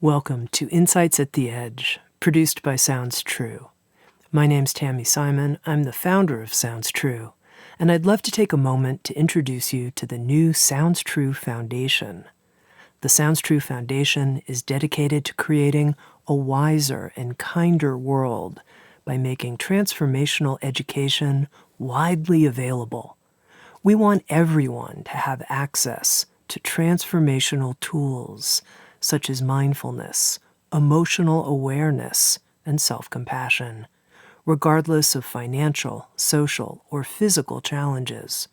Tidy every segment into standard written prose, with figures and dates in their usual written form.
Welcome to Insights at the Edge, produced by Sounds True. My name's Tami Simon. I'm the founder of Sounds True, and I'd love to take a moment to introduce you to the new Sounds True Foundation. The Sounds True Foundation is dedicated to creating a wiser and kinder world by making transformational education widely available. We want everyone to have access to transformational tools such as mindfulness, emotional awareness, and self-compassion, regardless of financial, social, or physical challenges.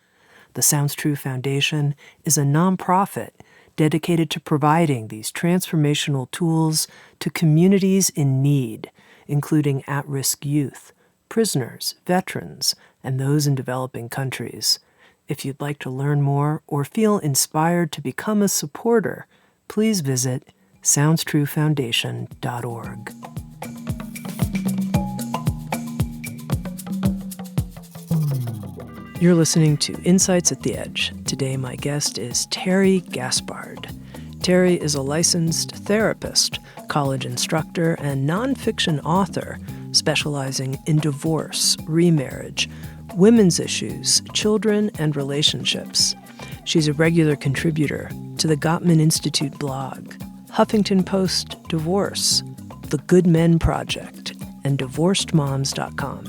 The Sounds True Foundation is a nonprofit dedicated to providing these transformational tools to communities in need, including at-risk youth, prisoners, veterans, and those in developing countries. If you'd like to learn more or feel inspired to become a supporter, please visit SoundsTrueFoundation.org. You're listening to Insights at the Edge. Today, my guest is Tami Gaspard. Tami is a licensed therapist, college instructor, and nonfiction author specializing in divorce, remarriage, women's issues, children, and relationships. She's a regular contributor to the Gottman Institute blog, Huffington Post Divorce, The Good Men Project, and DivorcedMoms.com.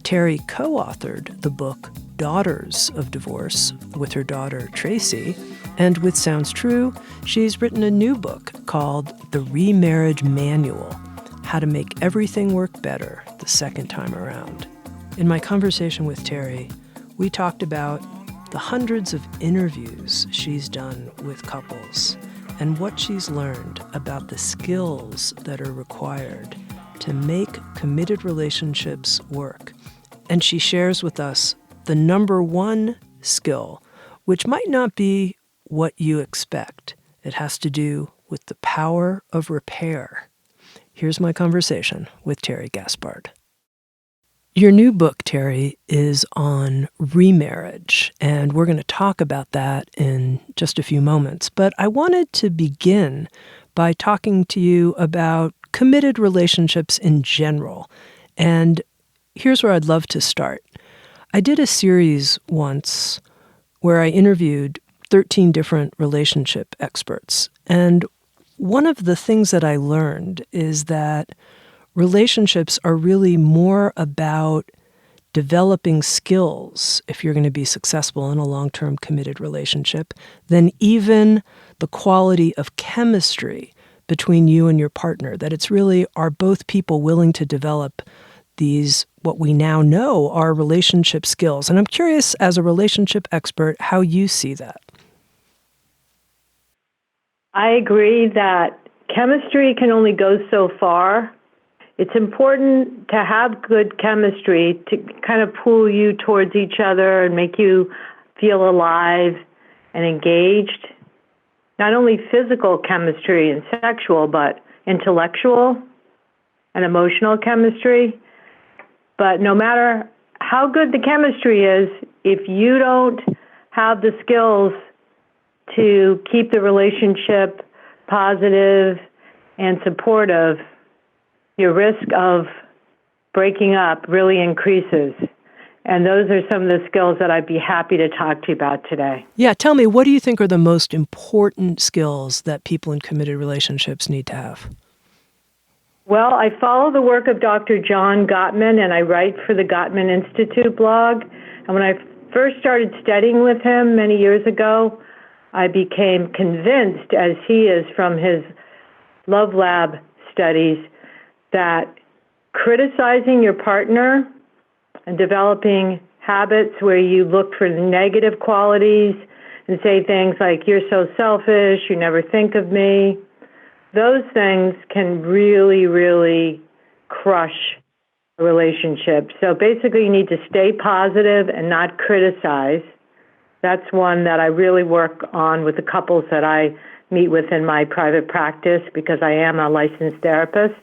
Tami co-authored the book Daughters of Divorce with her daughter Tracy, and with Sounds True, she's written a new book called The Remarriage Manual, How to Make Everything Work Better the Second Time Around. In my conversation with Tami, we talked about the hundreds of interviews she's done with couples and what she's learned about the skills that are required to make committed relationships work. And she shares with us the number one skill, which might not be what you expect. It has to do with the power of repair. Here's my conversation with Tami Gaspard. Your new book, Tami, is on remarriage, and we're going to talk about that in just a few moments. But I wanted to begin by talking to you about committed relationships in general. And here's where I'd love to start. I did a series once where I interviewed 13 different relationship experts. And one of the things that I learned is that relationships are really more about developing skills if you're going to be successful in a long-term committed relationship than even the quality of chemistry between you and your partner. That it's really, are both people willing to develop these, what we now know are relationship skills? And I'm curious, as a relationship expert, how you see that. I agree that chemistry can only go so far. It's important to have good chemistry to kind of pull you towards each other and make you feel alive and engaged. Not only physical chemistry and sexual, but intellectual and emotional chemistry. But no matter how good the chemistry is, if you don't have the skills to keep the relationship positive and supportive, your risk of breaking up really increases. And those are some of the skills that I'd be happy to talk to you about today. Yeah, tell me, what do you think are the most important skills that people in committed relationships need to have? Well, I follow the work of Dr. John Gottman, and I write for the Gottman Institute blog. And when I first started studying with him many years ago, I became convinced, as he is from his Love Lab studies, that criticizing your partner and developing habits where you look for negative qualities and say things like, you're so selfish, you never think of me, those things can really, really crush a relationship. So basically, you need to stay positive and not criticize. That's one that I really work on with the couples that I meet with in my private practice because I am a licensed therapist.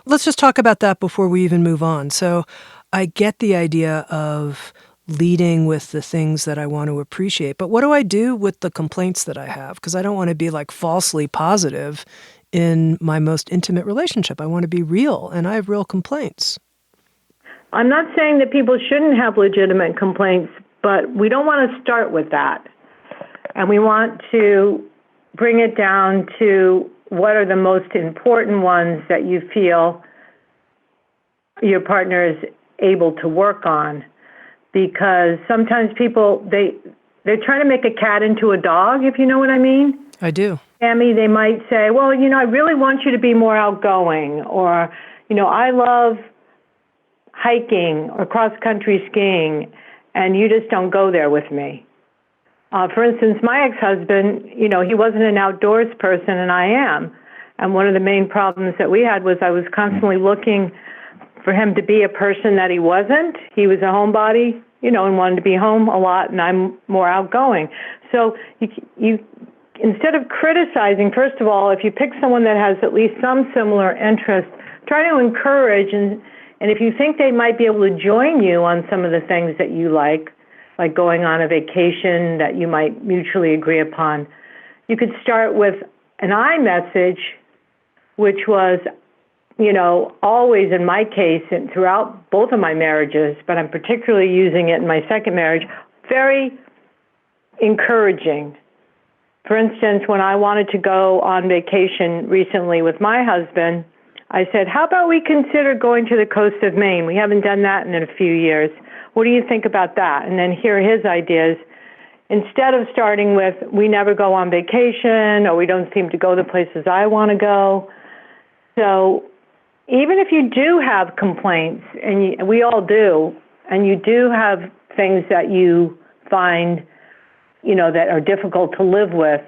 Let's just talk about that before we even move on. So I get the idea of leading with the things that I want to appreciate. But what do I do with the complaints that I have? Because I don't want to be like falsely positive in my most intimate relationship. I want to be real, and I have real complaints. I'm not saying that people shouldn't have legitimate complaints, but we don't want to start with that. And we want to bring it down to what are the most important ones that you feel your partner is able to work on. Because sometimes people, they're trying to make a cat into a dog, if you know what I mean. I do. Tami, they might say, well, I really want you to be more outgoing, or, I love hiking or cross-country skiing, and you just don't go there with me. For instance, my ex-husband, he wasn't an outdoors person, and I am. And one of the main problems that we had was I was constantly looking for him to be a person that he wasn't. He was a homebody, and wanted to be home a lot, and I'm more outgoing. So you instead of criticizing, first of all, if you pick someone that has at least some similar interests, try to encourage, and if you think they might be able to join you on some of the things that you like going on a vacation that you might mutually agree upon, you could start with an I message, which was, always in my case and throughout both of my marriages, but I'm particularly using it in my second marriage, very encouraging. For instance, when I wanted to go on vacation recently with my husband, I said, how about we consider going to the coast of Maine? We haven't done that in a few years. What do you think about that? And then hear his ideas. Instead of starting with, we never go on vacation, or we don't seem to go the places I want to go. So even if you do have complaints, and we all do, and you do have things that you find, that are difficult to live with,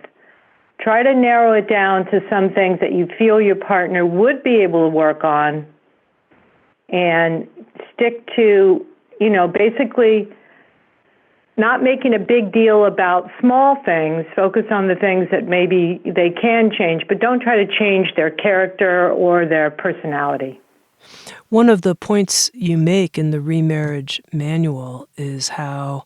try to narrow it down to some things that you feel your partner would be able to work on, and stick to, basically not making a big deal about small things. Focus on the things that maybe they can change, but don't try to change their character or their personality. One of the points you make in the Remarriage manual is how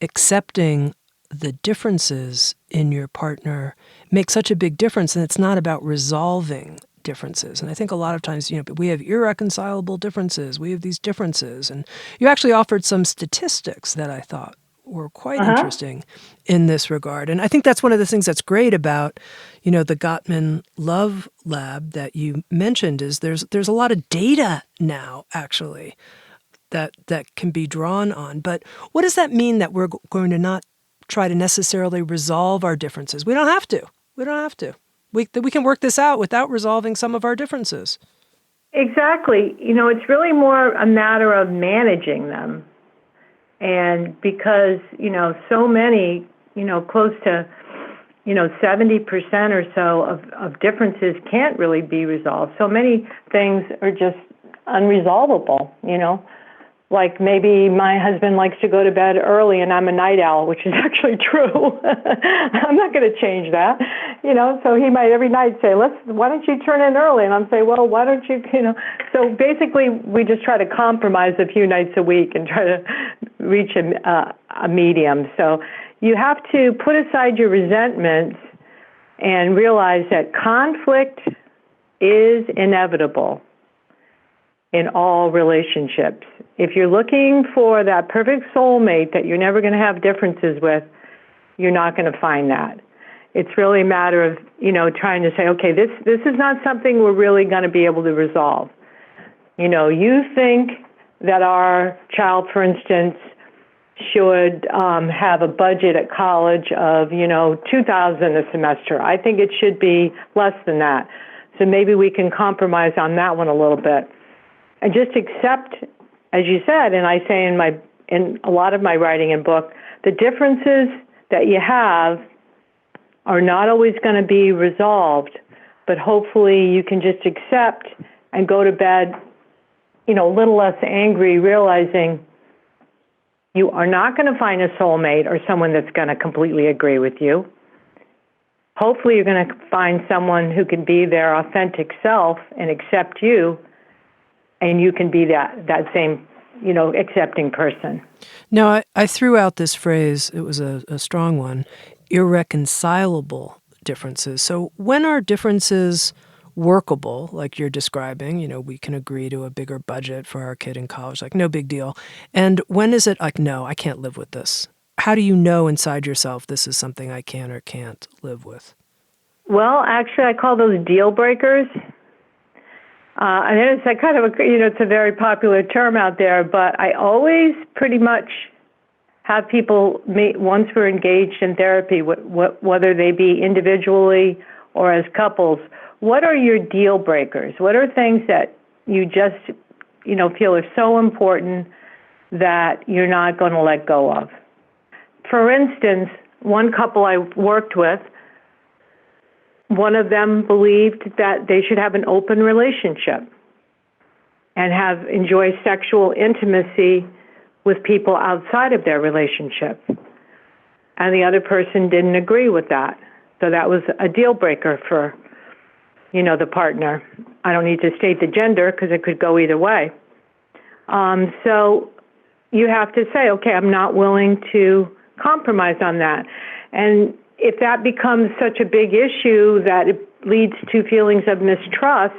accepting the differences in your partner makes such a big difference, and it's not about resolving differences. And I think a lot of times, we have irreconcilable differences. We have these differences. And you actually offered some statistics that I thought were quite interesting in this regard. And I think that's one of the things that's great about, the Gottman Love Lab that you mentioned is there's a lot of data now, actually, that can be drawn on. But what does that mean that we're going to not try to necessarily resolve our differences? We don't have to. We can work this out without resolving some of our differences. Exactly. It's really more a matter of managing them. And because, so many, close to, 70% or so of differences can't really be resolved. So many things are just unresolvable, Like maybe my husband likes to go to bed early and I'm a night owl, which is actually true. I'm not going to change that, so he might every night say, why don't you turn in early? And I'm saying, well, why don't you, So basically we just try to compromise a few nights a week and try to reach a medium. So you have to put aside your resentments and realize that conflict is inevitable in all relationships. If you're looking for that perfect soulmate that you're never going to have differences with, you're not going to find that. It's really a matter of, trying to say, okay, this is not something we're really going to be able to resolve. You think that our child, for instance, should have a budget at college of, $2,000 a semester. I think it should be less than that. So maybe we can compromise on that one a little bit. And just accept, as you said, and I say in a lot of my writing and book, the differences that you have are not always going to be resolved, but hopefully you can just accept and go to bed, a little less angry, realizing you are not going to find a soulmate or someone that's going to completely agree with you. Hopefully you're going to find someone who can be their authentic self and accept you, and you can be that same, accepting person. Now, I threw out this phrase, it was a strong one, irreconcilable differences. So when are differences workable, like you're describing, we can agree to a bigger budget for our kid in college, like no big deal. And when is it like, no, I can't live with this? How do you know inside yourself this is something I can or can't live with? Well, actually, I call those deal breakers. And it's a kind of it's a very popular term out there, but I always pretty much have people meet once we're engaged in therapy, whether they be individually or as couples. What are your deal breakers? What are things that you just, feel are so important that you're not going to let go of? For instance, one couple I worked with, one of them believed that they should have an open relationship and enjoy sexual intimacy with people outside of their relationship. And the other person didn't agree with that. So that was a deal breaker for, the partner. I don't need to state the gender because it could go either way. So you have to say, okay, I'm not willing to compromise on that. And if that becomes such a big issue that it leads to feelings of mistrust,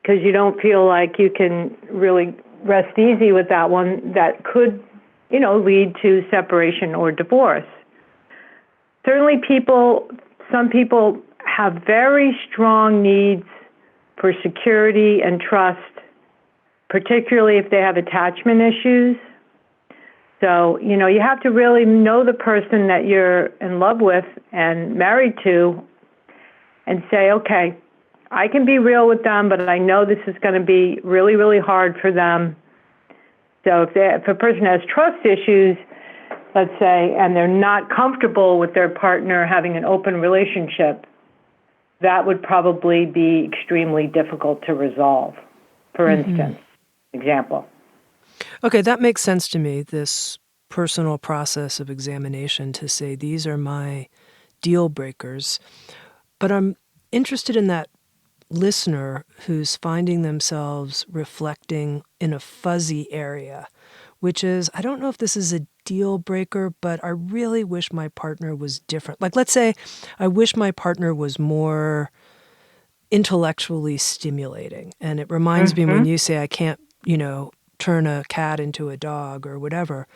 because you don't feel like you can really rest easy with that one, that could, lead to separation or divorce. Certainly some people have very strong needs for security and trust, particularly if they have attachment issues. So, you have to really know the person that you're in love with and married to and say, okay, I can be real with them, but I know this is going to be really, really hard for them. So if a person has trust issues, let's say, and they're not comfortable with their partner having an open relationship, that would probably be extremely difficult to resolve, for instance, example. Okay, that makes sense to me, this personal process of examination to say, these are my deal breakers. But I'm interested in that listener who's finding themselves reflecting in a fuzzy area, which is, I don't know if this is a deal breaker, but I really wish my partner was different. Like, let's say I wish my partner was more intellectually stimulating. And it reminds me when you say I can't, turn a cat into a dog or whatever.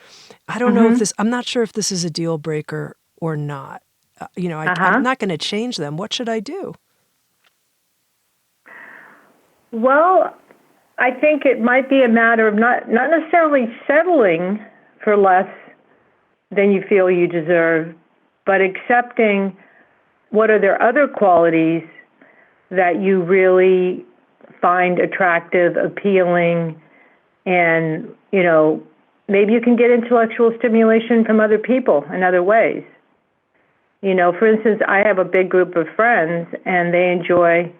I don't know if I'm not sure if this is a deal breaker or not. I'm not going to change them. What should I do? Well, I think it might be a matter of not necessarily settling for less than you feel you deserve, but accepting what are their other qualities that you really find attractive, appealing, and, maybe you can get intellectual stimulation from other people in other ways. For instance, I have a big group of friends, and they enjoy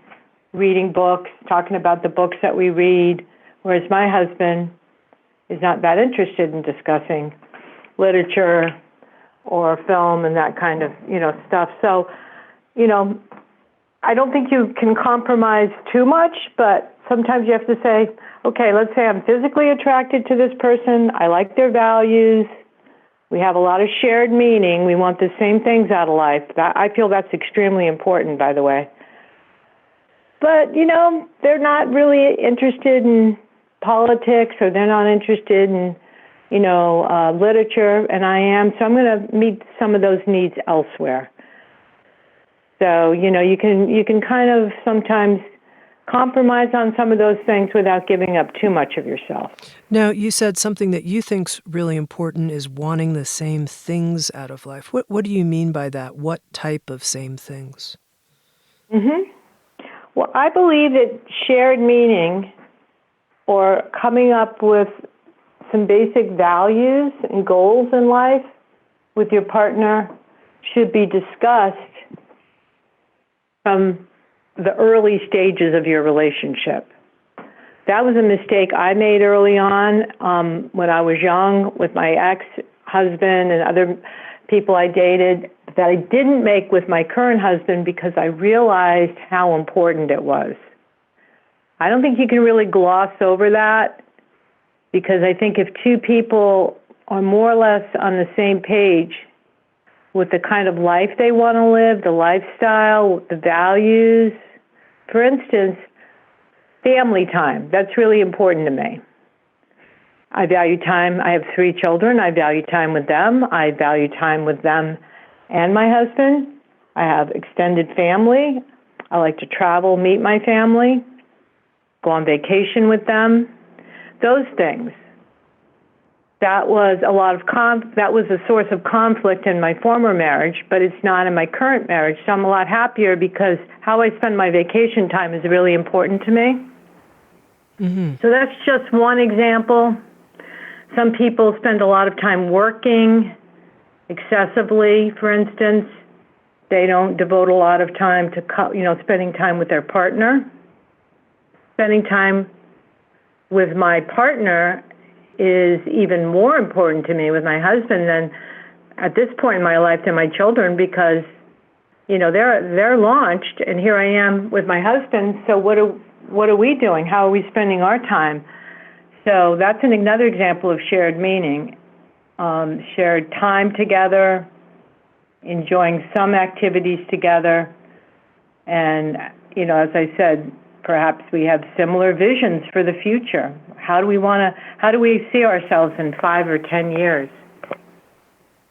reading books, talking about the books that we read, whereas my husband is not that interested in discussing literature or film and that kind of, stuff. So, I don't think you can compromise too much, but sometimes you have to say, okay, let's say I'm physically attracted to this person. I like their values. We have a lot of shared meaning. We want the same things out of life. I feel that's extremely important, by the way. But, they're not really interested in politics, or they're not interested in, literature, and I am. So I'm going to meet some of those needs elsewhere. So, you can kind of sometimes compromise on some of those things without giving up too much of yourself. Now, you said something that you think's really important is wanting the same things out of life. What do you mean by that? What type of same things? Well, I believe that shared meaning or coming up with some basic values and goals in life with your partner should be discussed from the early stages of your relationship. That was a mistake I made early on when I was young with my ex-husband and other people I dated that I didn't make with my current husband because I realized how important it was. I don't think you can really gloss over that because I think if two people are more or less on the same page with the kind of life they want to live, the lifestyle, the values, For instance, family time. That's really important to me. I value time. I have 3 children. I value time with them. I value time with them and my husband. I have extended family. I like to travel, meet my family, go on vacation with them. Those things. That was a source of conflict in my former marriage, but it's not in my current marriage. So I'm a lot happier because how I spend my vacation time is really important to me. Mm-hmm. So that's just one example. Some people spend a lot of time working excessively, for instance. They don't devote a lot of time to, spending time with their partner. Spending time with my partner is even more important to me with my husband than at this point in my life than my children because, they're launched and here I am with my husband. So what are we doing? How are we spending our time? So that's another example of shared meaning, shared time together, enjoying some activities together. And, as I said, perhaps we have similar visions for the future. How do we see ourselves in 5 or 10 years?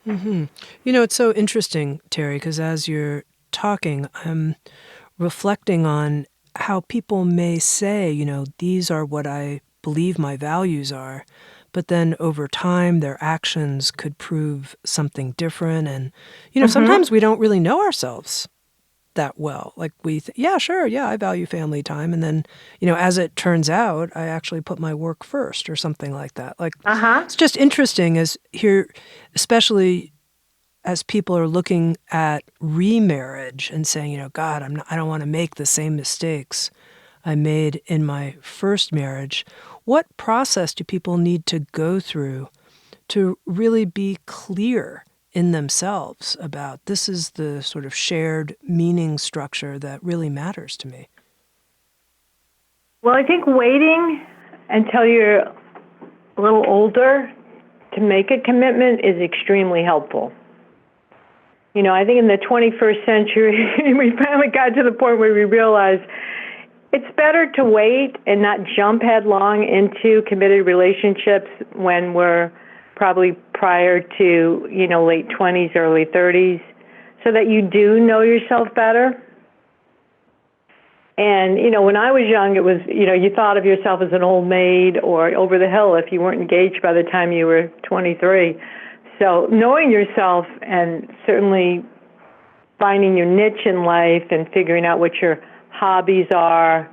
Mm-hmm. It's so interesting, Terry, because as you're talking, I'm reflecting on how people may say, these are what I believe my values are, but then over time their actions could prove something different. And, sometimes we don't really know ourselves that well. Like we I value family time. And then, as it turns out, I actually put my work first or something like that. Like, It's just interesting as here, especially as people are looking at remarriage and saying, God, I don't want to make the same mistakes I made in my first marriage. What process do people need to go through to really be clear in themselves about this is the sort of shared meaning structure that really matters to me? Well, I think waiting until you're a little older to make a commitment is extremely helpful. I think in the 21st century, we finally got to the point where we realized it's better to wait and not jump headlong into committed relationships when we're probably prior to, late 20s, early 30s, so that you do know yourself better. And, when I was young, it was, you thought of yourself as an old maid or over the hill if you weren't engaged by the time you were 23. So knowing yourself and certainly finding your niche in life and figuring out what your hobbies are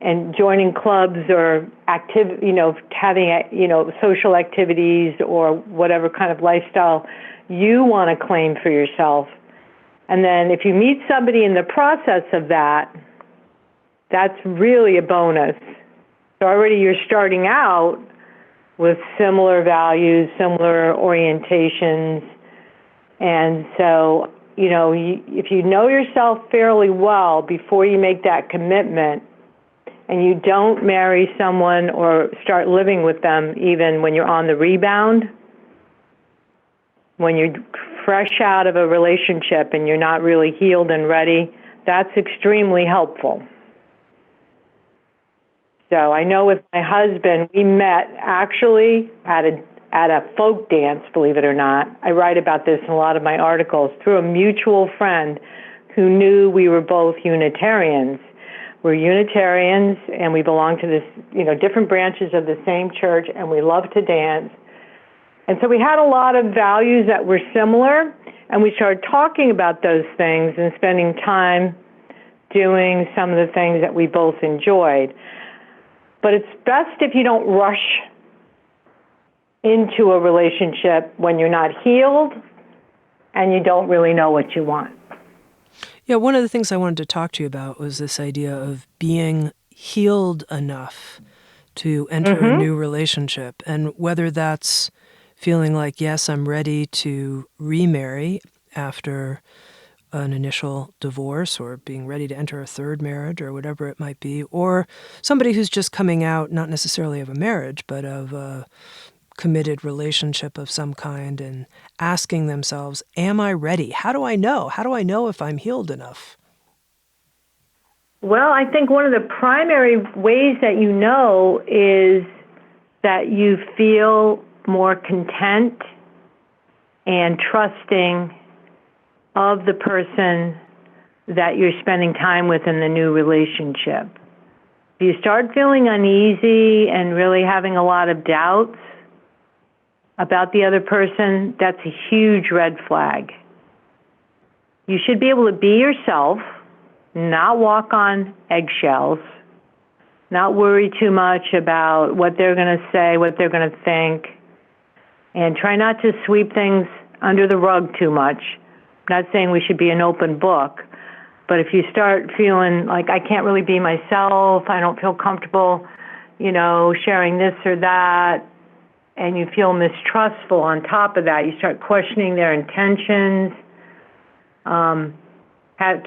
and joining clubs or having, social activities or whatever kind of lifestyle you want to claim for yourself. And then if you meet somebody in the process of that, that's really a bonus. So already you're starting out with similar values, similar orientations. And so, if you know yourself fairly well before you make that commitment, and you don't marry someone or start living with them even when you're on the rebound, when you're fresh out of a relationship and you're not really healed and ready, that's extremely helpful. So I know with my husband, we met actually at a folk dance, believe it or not. I write about this in a lot of my articles, through a mutual friend who knew we were both Unitarians. We're Unitarians, and we belong to this, different branches of the same church, and we love to dance. And so we had a lot of values that were similar, and we started talking about those things and spending time doing some of the things that we both enjoyed. But it's best if you don't rush into a relationship when you're not healed and you don't really know what you want. Yeah, one of the things I wanted to talk to you about was this idea of being healed enough to enter a new relationship, and whether that's feeling like, yes, I'm ready to remarry after an initial divorce, or being ready to enter a third marriage, or whatever it might be, or somebody who's just coming out, not necessarily of a marriage, but of a committed relationship of some kind, and asking themselves, am I ready? How do I know? How do I know if I'm healed enough? Well, I think one of the primary ways that you know is that you feel more content and trusting of the person that you're spending time with in the new relationship. If you start feeling uneasy and really having a lot of doubts about the other person, that's a huge red flag. You should be able to be yourself, not walk on eggshells, not worry too much about what they're going to say, what they're going to think, and try not to sweep things under the rug too much. I'm not saying we should be an open book, but if you start feeling like I can't really be myself, I don't feel comfortable, sharing this or that, and you feel mistrustful on top of that, you start questioning their intentions,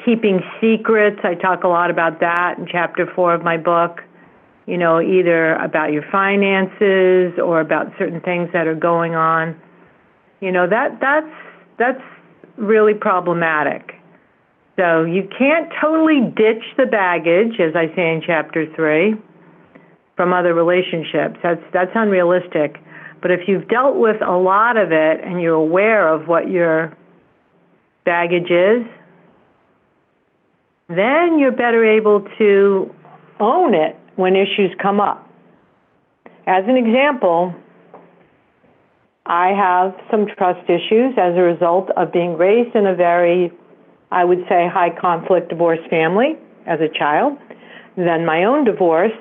keeping secrets. I talk a lot about that in chapter 4 of my book, either about your finances or about certain things that are going on. That's really problematic. So you can't totally ditch the baggage, as I say in chapter 3, from other relationships. That's unrealistic. But if you've dealt with a lot of it and you're aware of what your baggage is, then you're better able to own it when issues come up. As an example, I have some trust issues as a result of being raised in a very, I would say, high conflict divorce family as a child, then my own divorce.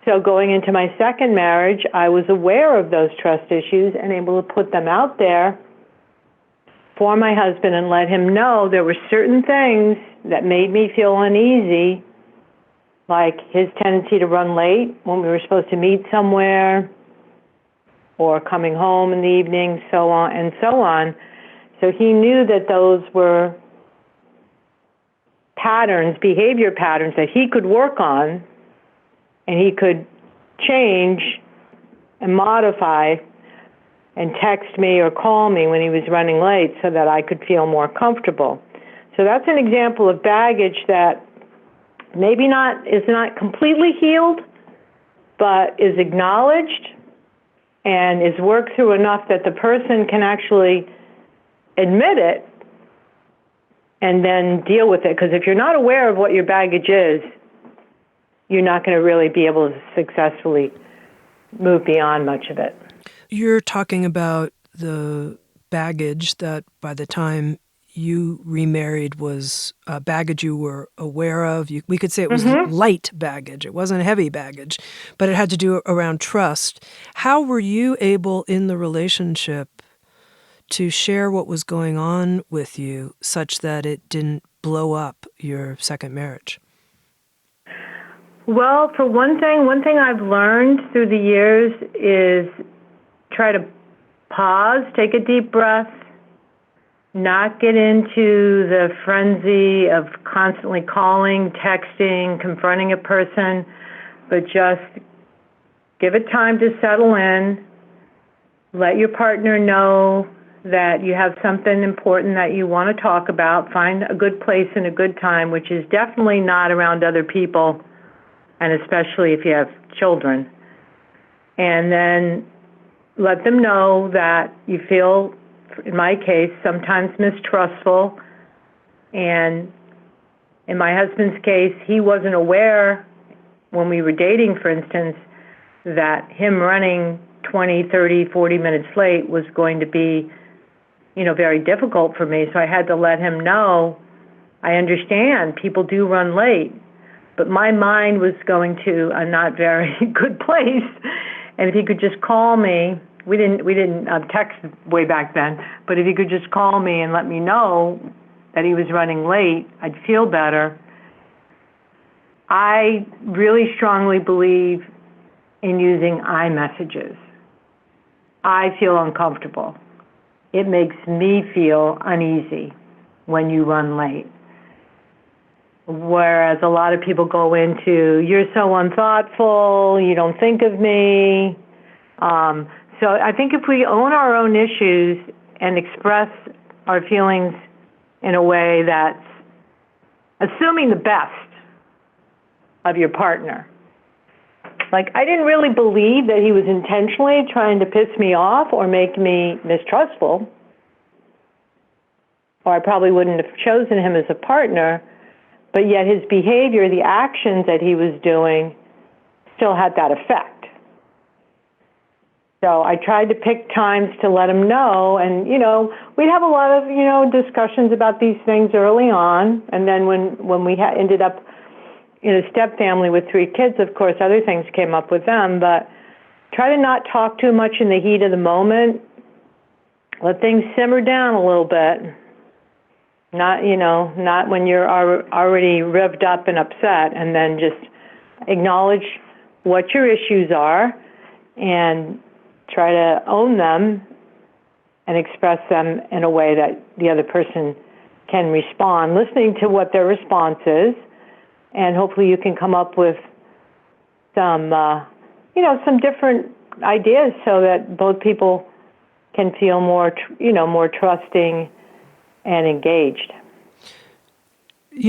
So going into my second marriage, I was aware of those trust issues and able to put them out there for my husband and let him know there were certain things that made me feel uneasy, like his tendency to run late when we were supposed to meet somewhere, or coming home in the evening, so on and so on. So he knew that those were patterns, behavior patterns that he could work on, and he could change and modify and text me or call me when he was running late so that I could feel more comfortable. So that's an example of baggage that maybe is not completely healed, but is acknowledged and is worked through enough that the person can actually admit it and then deal with it. Because if you're not aware of what your baggage is, you're not going to really be able to successfully move beyond much of it. You're talking about the baggage that by the time you remarried was baggage you were aware of. We could say it was light baggage. It wasn't heavy baggage, but it had to do around trust. How were you able in the relationship to share what was going on with you such that it didn't blow up your second marriage? Well, for one thing I've learned through the years is try to pause, take a deep breath, not get into the frenzy of constantly calling, texting, confronting a person, but just give it time to settle in, let your partner know that you have something important that you want to talk about, find a good place and a good time, which is definitely not around other people, and especially if you have children. And then let them know that you feel, in my case, sometimes mistrustful. And in my husband's case, he wasn't aware when we were dating, for instance, that him running 20, 30, 40 minutes late was going to be, very difficult for me. So I had to let him know, I understand people do run late, but my mind was going to a not very good place. And if he could just call me, we didn't text way back then, but if he could just call me and let me know that he was running late, I'd feel better. I really strongly believe in using iMessages. I feel uncomfortable. It makes me feel uneasy when you run late. Whereas a lot of people go into, you're so unthoughtful, you don't think of me. So I think if we own our own issues and express our feelings in a way that's assuming the best of your partner. Like, I didn't really believe that he was intentionally trying to piss me off or make me mistrustful, or I probably wouldn't have chosen him as a partner, but yet his behavior, the actions that he was doing, still had that effect. So I tried to pick times to let him know, and, we'd have a lot of, discussions about these things early on, and then when we ended up in a step family with 3 kids, of course, other things came up with them, but try to not talk too much in the heat of the moment. Let things simmer down a little bit. Not when you're already revved up and upset, and then just acknowledge what your issues are and try to own them and express them in a way that the other person can respond, listening to what their response is, and hopefully you can come up with some, some different ideas so that both people can feel more, more trusting and engaged.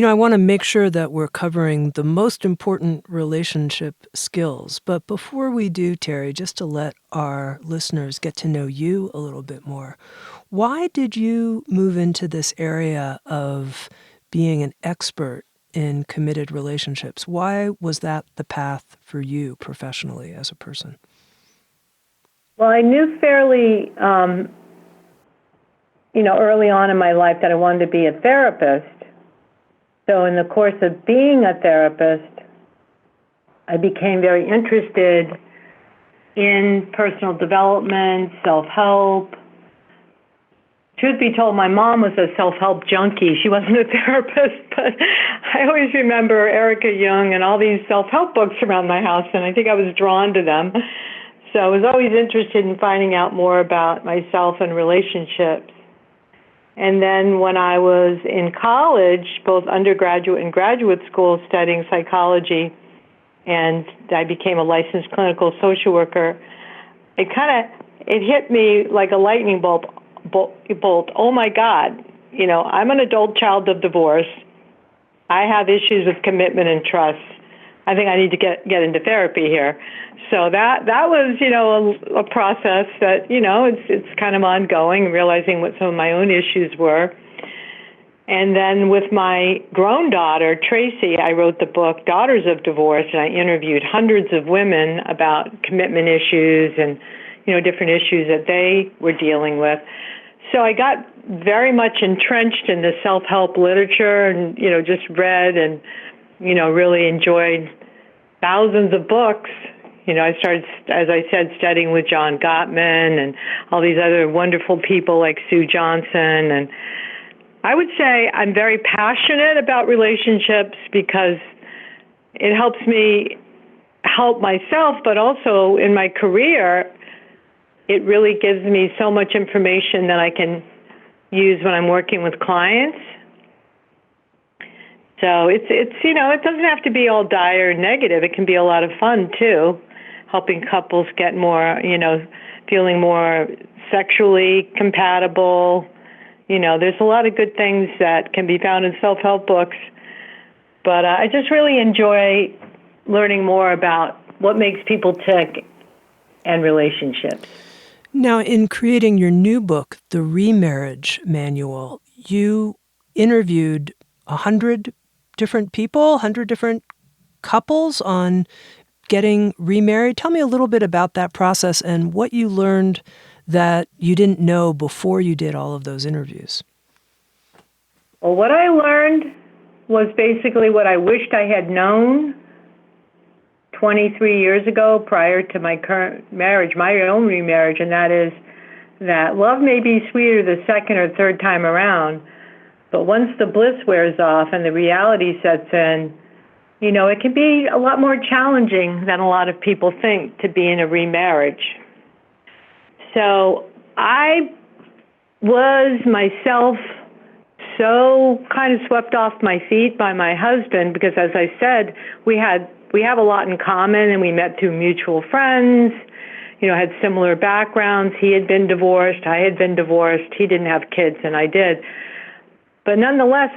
I want to make sure that we're covering the most important relationship skills. But before we do, Terry, just to let our listeners get to know you a little bit more, why did you move into this area of being an expert in committed relationships? Why was that the path for you professionally as a person? Well, I knew fairly, early on in my life that I wanted to be a therapist. So in the course of being a therapist, I became very interested in personal development, self-help. Truth be told, my mom was a self-help junkie. She wasn't a therapist, but I always remember Erica Jung and all these self-help books around my house, and I think I was drawn to them. So I was always interested in finding out more about myself and relationships. And then when I was in college, both undergraduate and graduate school, studying psychology, and I became a licensed clinical social worker, it hit me like a lightning bolt. Oh my God, I'm an adult child of divorce. I have issues with commitment and trust. I think I need to get into therapy here. So that was, a process that, it's kind of ongoing, realizing what some of my own issues were. And then with my grown daughter, Tracy, I wrote the book Daughters of Divorce, and I interviewed hundreds of women about commitment issues and, different issues that they were dealing with. So I got very much entrenched in the self-help literature and, just read and, really enjoyed thousands of books. I started, as I said, studying with John Gottman and all these other wonderful people like Sue Johnson. And I would say I'm very passionate about relationships because it helps me help myself, but also in my career, it really gives me so much information that I can use when I'm working with clients. So it's it doesn't have to be all dire and negative. It can be a lot of fun too, helping couples get more, feeling more sexually compatible. There's a lot of good things that can be found in self-help books. But I just really enjoy learning more about what makes people tick and relationships. Now, in creating your new book, The Remarriage Manual, you interviewed 100 different people, 100 different couples on getting remarried. Tell me a little bit about that process and what you learned that you didn't know before you did all of those interviews. Well, what I learned was basically what I wished I had known 23 years ago prior to my current marriage, my own remarriage, and that is that love may be sweeter the second or third time around, but once the bliss wears off and the reality sets in, it can be a lot more challenging than a lot of people think to be in a remarriage. So I was myself so kind of swept off my feet by my husband because, as I said, we have a lot in common, and we met through mutual friends, had similar backgrounds. He had been divorced. I had been divorced. He didn't have kids, and I did. But nonetheless,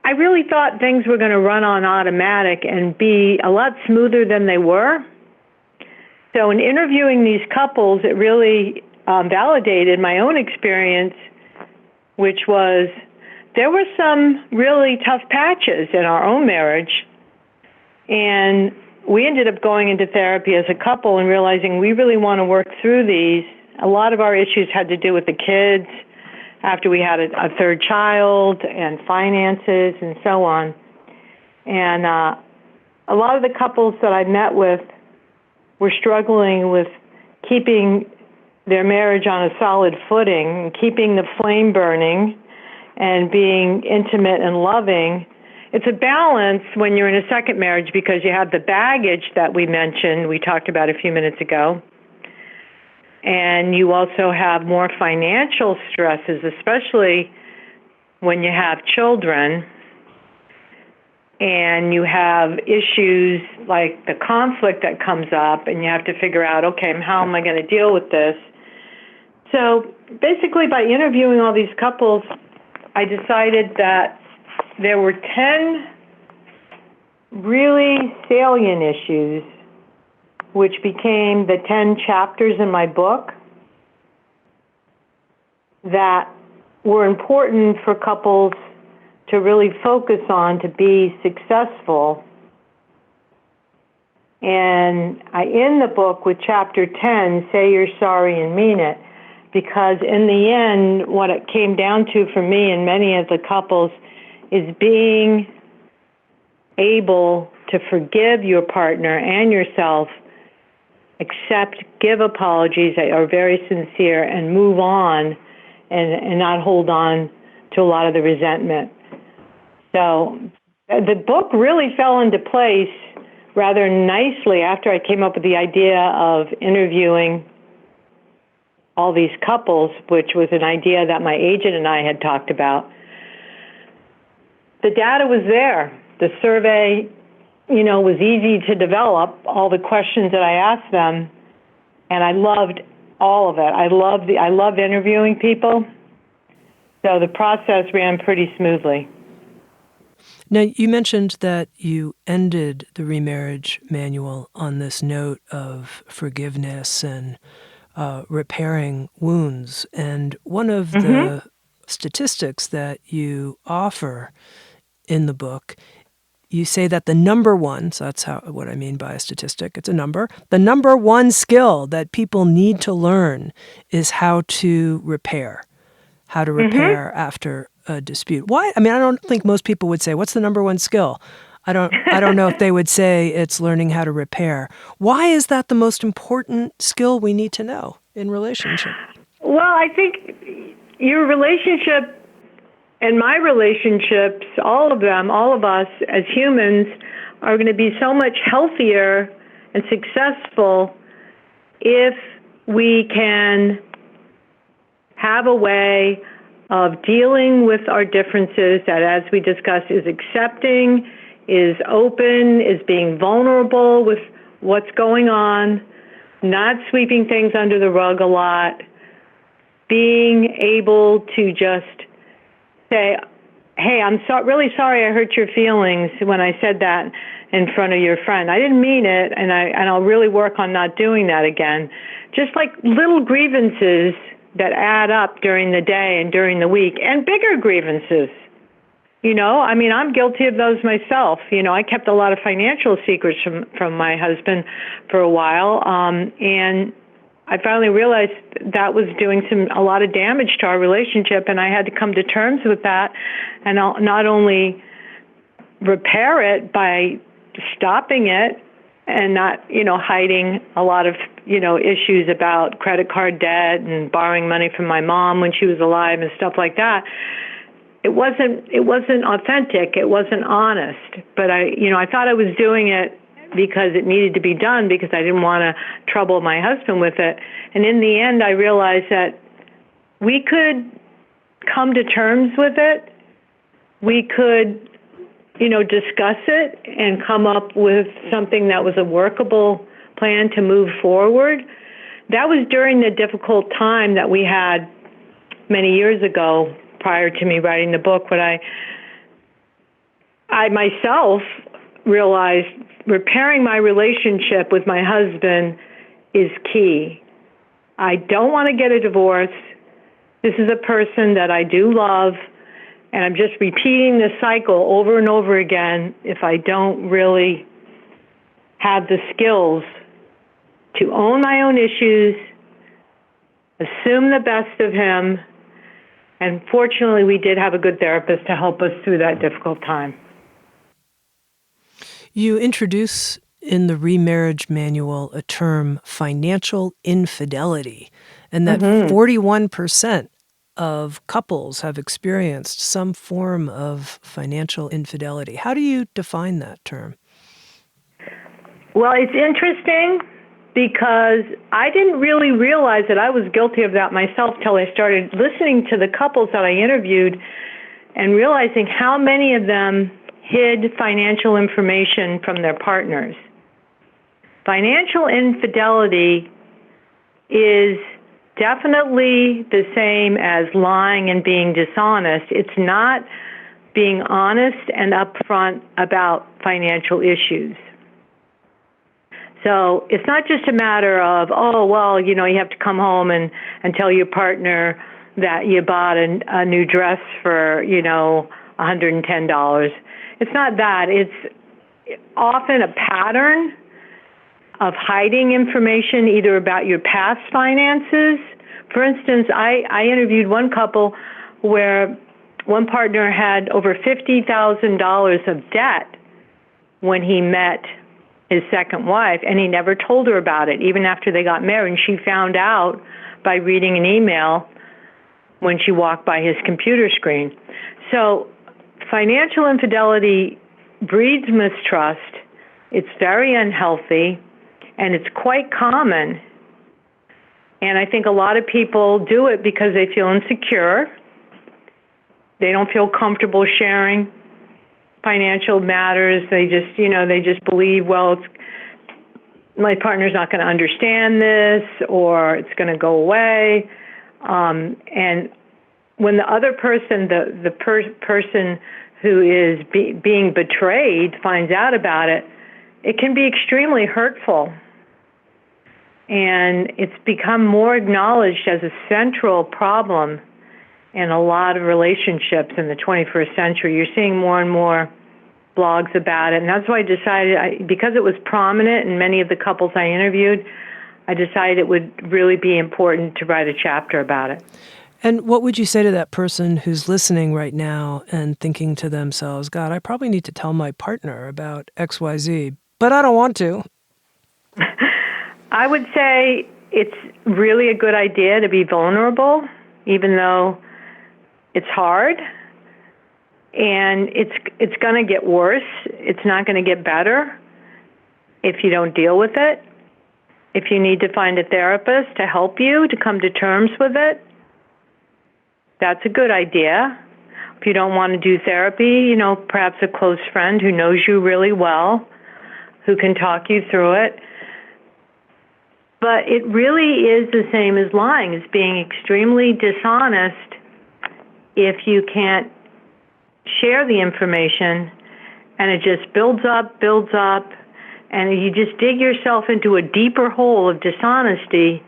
I I really thought things were going to run on automatic and be a lot smoother than they were. So in interviewing these couples, it really validated my own experience, which was there were some really tough patches in our own marriage. And we ended up going into therapy as a couple and realizing we really want to work through these. A lot of our issues had to do with the kids after we had a third child and finances and so on. And a lot of the couples that I met with were struggling with keeping their marriage on a solid footing, keeping the flame burning, and being intimate and loving. It's a balance when you're in a second marriage because you have the baggage that we mentioned, we talked about a few minutes ago, and you also have more financial stresses, especially when you have children, and you have issues like the conflict that comes up, and you have to figure out, okay, how am I going to deal with this? So basically by interviewing all these couples, I decided that there were 10 really salient issues which became the 10 chapters in my book that were important for couples to really focus on to be successful. And I end the book with chapter 10, Say You're Sorry and Mean It, because in the end, what it came down to for me and many of the couples is being able to forgive your partner and yourself, accept, give apologies that are very sincere, and move on and not hold on to a lot of the resentment. So the book really fell into place rather nicely after I came up with the idea of interviewing all these couples, which was an idea that my agent and I had talked about. The data was there. The survey, was easy to develop, all the questions that I asked them, and I loved all of it. I loved interviewing people. So the process ran pretty smoothly. Now, you mentioned that you ended the Remarriage manual on this note of forgiveness and repairing wounds. And one of the statistics that you offer in the book, you say that the number one, so that's what I mean by a statistic, it's a number, the number one skill that people need to learn is how to repair after a dispute. Why? I mean, I don't think most people would say, what's the number one skill? I don't know if they would say it's learning how to repair. Why is that the most important skill we need to know in relationship? Well, I think your relationship and my relationships, all of them, all of us as humans, are going to be so much healthier and successful if we can have a way of dealing with our differences that, as we discussed, is accepting, is open, is being vulnerable with what's going on, not sweeping things under the rug a lot, being able to just say, hey, I'm really sorry I hurt your feelings when I said that in front of your friend. I didn't mean it, and I'll really work on not doing that again. Just like little grievances that add up during the day and during the week, and bigger grievances. I mean, I'm guilty of those myself. I kept a lot of financial secrets from my husband for a while, and I finally realized that was doing a lot of damage to our relationship, and I had to come to terms with that and not only repair it by stopping it and not, hiding a lot of, issues about credit card debt and borrowing money from my mom when she was alive and stuff like that. It wasn't authentic. It wasn't honest. But I thought I was doing it because it needed to be done because I didn't want to trouble my husband with it. And in the end, I realized that we could come to terms with it. We could, discuss it and come up with something that was a workable plan to move forward. That was during the difficult time that we had many years ago prior to me writing the book, when I I myself realized repairing my relationship with my husband is key. I don't want to get a divorce. This is a person that I do love, and I'm just repeating this cycle over and over again if I don't really have the skills to own my own issues, assume the best of him, and fortunately we did have a good therapist to help us through that difficult time. You introduce in the Remarriage Manual a term, financial infidelity, and that 41% of couples have experienced some form of financial infidelity. How do you define that term? Well, it's interesting because I didn't really realize that I was guilty of that myself till I started listening to the couples that I interviewed and realizing how many of them hid financial information from their partners. Financial infidelity is definitely the same as lying and being dishonest. It's not being honest and upfront about financial issues. So it's not just a matter of, you have to come home and tell your partner that you bought a new dress for, $110. It's not that. It's often a pattern of hiding information either about your past finances. For instance, I interviewed one couple where one partner had over $50,000 of debt when he met his second wife, and he never told her about it, even after they got married. And she found out by reading an email when she walked by his computer screen. So financial infidelity breeds mistrust. It's very unhealthy, and it's quite common. And I think a lot of people do it because they feel insecure. They don't feel comfortable sharing financial matters. They just believe, my partner's not going to understand this, or it's going to go away. And when the other person, the person who is being betrayed, finds out about it, it can be extremely hurtful. And it's become more acknowledged as a central problem in a lot of relationships in the 21st century. You're seeing more and more blogs about it. And that's why I decided, because it was prominent in many of the couples I interviewed, I decided it would really be important to write a chapter about it. And what would you say to that person who's listening right now and thinking to themselves, God, I probably need to tell my partner about XYZ, but I don't want to? I would say it's really a good idea to be vulnerable, even though it's hard, and it's going to get worse. It's not going to get better if you don't deal with it. If you need to find a therapist to help you to come to terms with it, that's a good idea. If you don't want to do therapy, perhaps a close friend who knows you really well, who can talk you through it. But it really is the same as lying. It's being extremely dishonest if you can't share the information, and it just builds up, and you just dig yourself into a deeper hole of dishonesty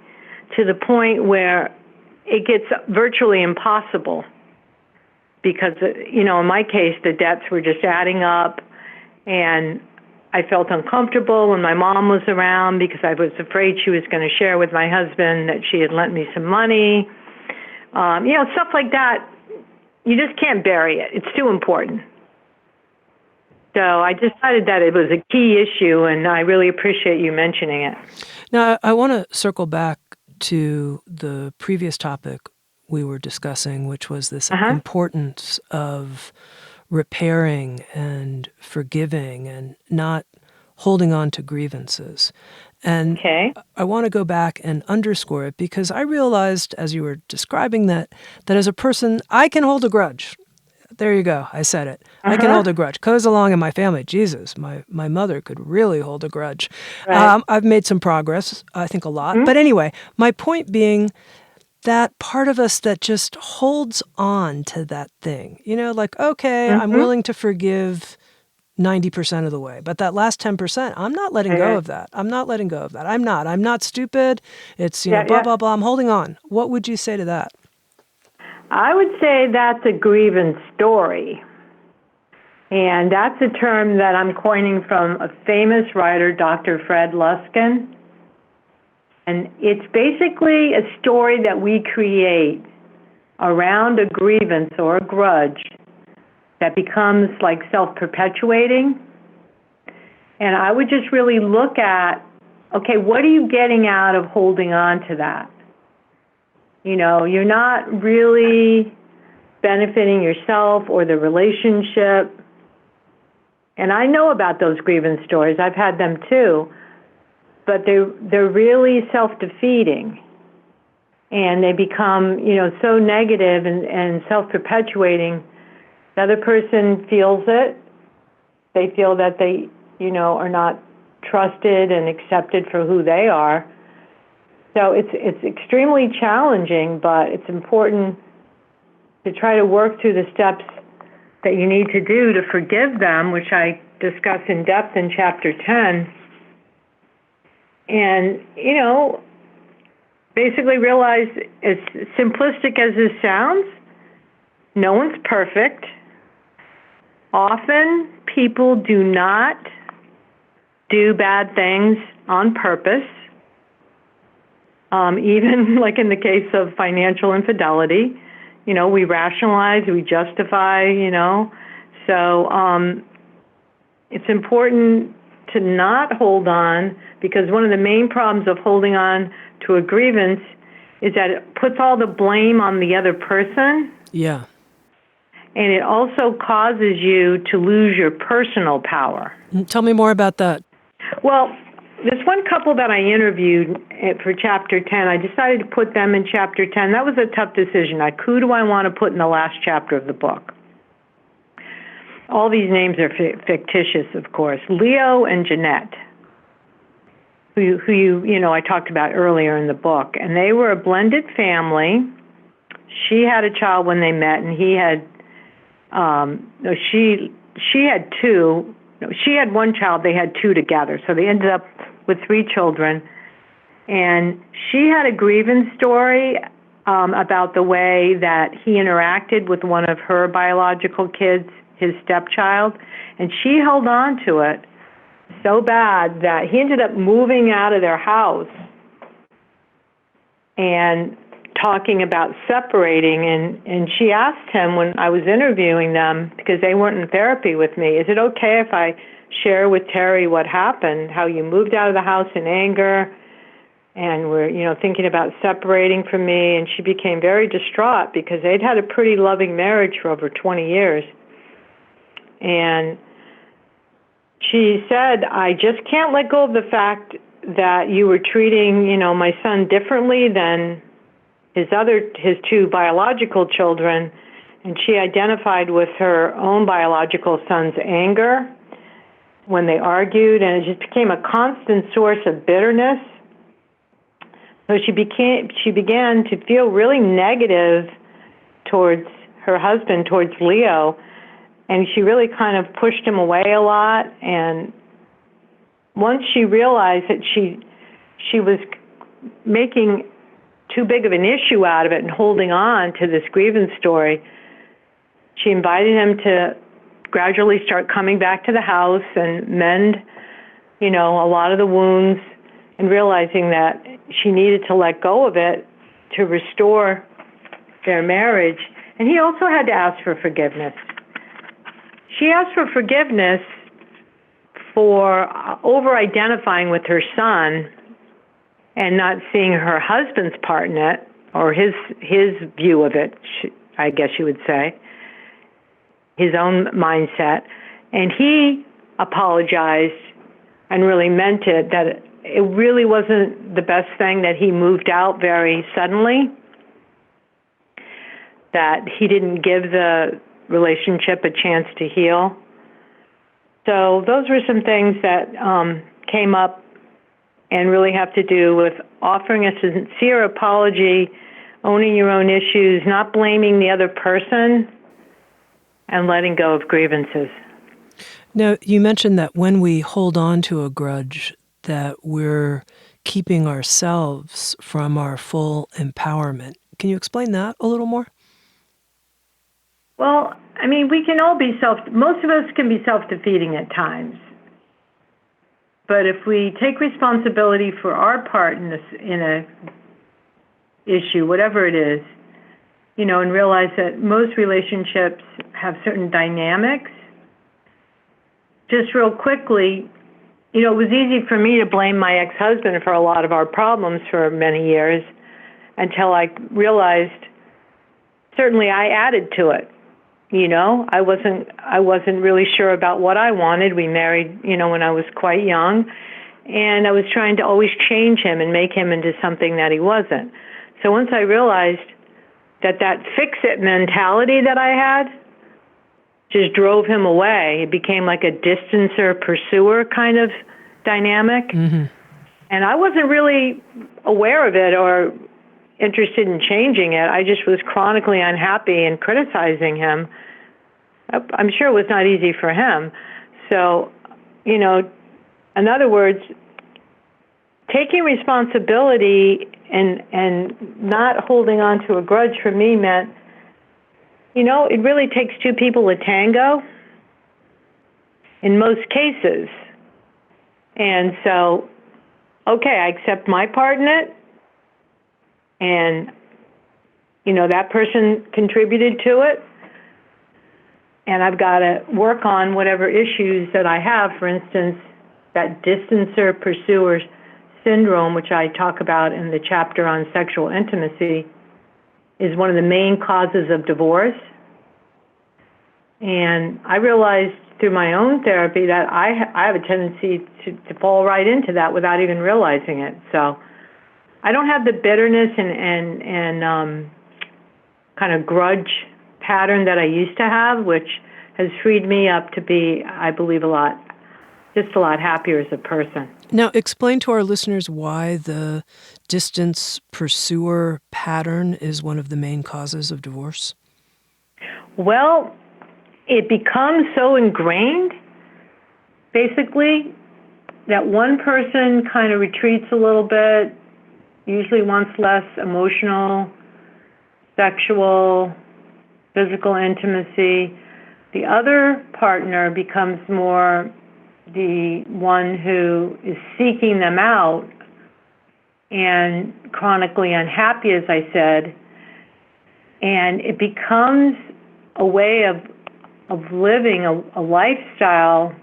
to the point where it gets virtually impossible. Because, in my case, the debts were just adding up, and I felt uncomfortable when my mom was around because I was afraid she was going to share with my husband that she had lent me some money. Stuff like that. You just can't bury it. It's too important. So I decided that it was a key issue, and I really appreciate you mentioning it. Now, I want to circle back to the previous topic we were discussing, which was this importance of repairing and forgiving and not holding on to grievances. And I want to go back and underscore it because I realized as you were describing that as a person, I can hold a grudge. There you go. I said it. I can hold a grudge. Goes along in my family. Jesus, my mother could really hold a grudge. Right. I've made some progress, I think a lot. But anyway, my point being that part of us that just holds on to that thing, I'm willing to forgive 90% of the way. But that last 10%, I'm not letting go of that. I'm not letting go of that. I'm not stupid. It's, blah, blah, blah. I'm holding on. What would you say to that? I would say that's a grievance story. And that's a term that I'm coining from a famous writer, Dr. Fred Luskin. And it's basically a story that we create around a grievance or a grudge that becomes like self-perpetuating. And I would just really look at, okay, what are you getting out of holding on to that? You're not really benefiting yourself or the relationship. And I know about those grievance stories. I've had them too. But they're really self-defeating. And they become, so negative and self-perpetuating. The other person feels it. They feel that they, are not trusted and accepted for who they are. So it's extremely challenging, but it's important to try to work through the steps that you need to do to forgive them, which I discuss in depth in Chapter 10. And, basically realize, as simplistic as this sounds, no one's perfect. Often people do not do bad things on purpose, even like in the case of financial infidelity. We rationalize, we justify, So it's important to not hold on, because one of the main problems of holding on to a grievance is that it puts all the blame on the other person. Yeah. And it also causes you to lose your personal power. Tell me more about that. Well, this one couple that I interviewed for Chapter 10, I decided to put them in Chapter 10. That was a tough decision. Like, who do I want to put in the last chapter of the book? All these names are fictitious, of course. Leo and Jeanette, who I talked about earlier in the book. And they were a blended family. She had a child when they met, and he had, she had two. No, she had one child. They had two together. So they ended up with 3 children. And she had a grievance story about the way that he interacted with one of her biological kids, his stepchild, and she held on to it so bad that he ended up moving out of their house and talking about separating. And she asked him when I was interviewing them, because they weren't in therapy with me, is it okay if I share with Terry what happened, how you moved out of the house in anger and were, thinking about separating from me? And she became very distraught because they'd had a pretty loving marriage for over 20 years. And she said, I just can't let go of the fact that you were treating, my son differently than his 2 biological children. And she identified with her own biological son's anger when they argued, and it just became a constant source of bitterness. So she began to feel really negative towards her husband, towards Leo. And she really kind of pushed him away a lot. And once she realized that she was making too big of an issue out of it and holding on to this grievance story, she invited him to gradually start coming back to the house and mend, a lot of the wounds, and realizing that she needed to let go of it to restore their marriage. And he also had to ask for forgiveness. She asked for forgiveness for over-identifying with her son and not seeing her husband's part in it, or his view of it, I guess you would say, his own mindset. And he apologized and really meant it, that it really wasn't the best thing that he moved out very suddenly, that he didn't give the relationship a chance to heal. So those were some things that came up and really have to do with offering a sincere apology, owning your own issues, not blaming the other person, and letting go of grievances. Now, you mentioned that when we hold on to a grudge, that we're keeping ourselves from our full empowerment. Can you explain that a little more? Well, I mean, we can all be most of us can be self-defeating at times. But if we take responsibility for our part in a issue, whatever it is, and realize that most relationships have certain dynamics, just real quickly, it was easy for me to blame my ex-husband for a lot of our problems for many years until I realized certainly I added to it. I wasn't really sure about what I wanted. We married, when I was quite young, and I was trying to always change him and make him into something that he wasn't. So once I realized that fix-it mentality that I had just drove him away, it became like a distancer-pursuer kind of dynamic. Mm-hmm. And I wasn't really aware of it or interested in changing it. I just was chronically unhappy and criticizing him. I'm sure it was not easy for him. So, in other words, taking responsibility and not holding on to a grudge for me meant, it really takes two people to tango in most cases. And so, okay, I accept my part in it. And, that person contributed to it. And I've got to work on whatever issues that I have. For instance, that distancer-pursuer syndrome, which I talk about in the chapter on sexual intimacy, is one of the main causes of divorce. And I realized through my own therapy that I have a tendency to fall right into that without even realizing it. So I don't have the bitterness and kind of grudge pattern that I used to have, which has freed me up to be, I believe, a lot happier as a person. Now, explain to our listeners why the distance pursuer pattern is one of the main causes of divorce. Well, it becomes so ingrained, basically, that one person kind of retreats a little bit, usually wants less emotional, sexual, physical intimacy. The other partner becomes more the one who is seeking them out and chronically unhappy, as I said. And it becomes a way of living a lifestyle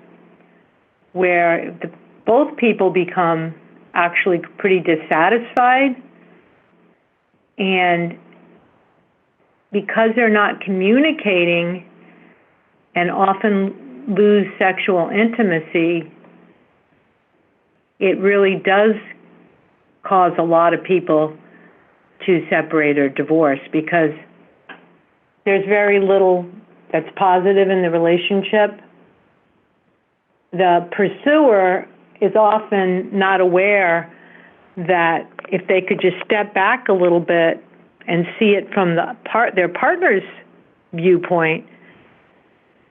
where both people become actually pretty dissatisfied, and because they're not communicating and often lose sexual intimacy, it really does cause a lot of people to separate or divorce because there's very little that's positive in the relationship. The pursuer is often not aware that if they could just step back a little bit and see it from their partner's viewpoint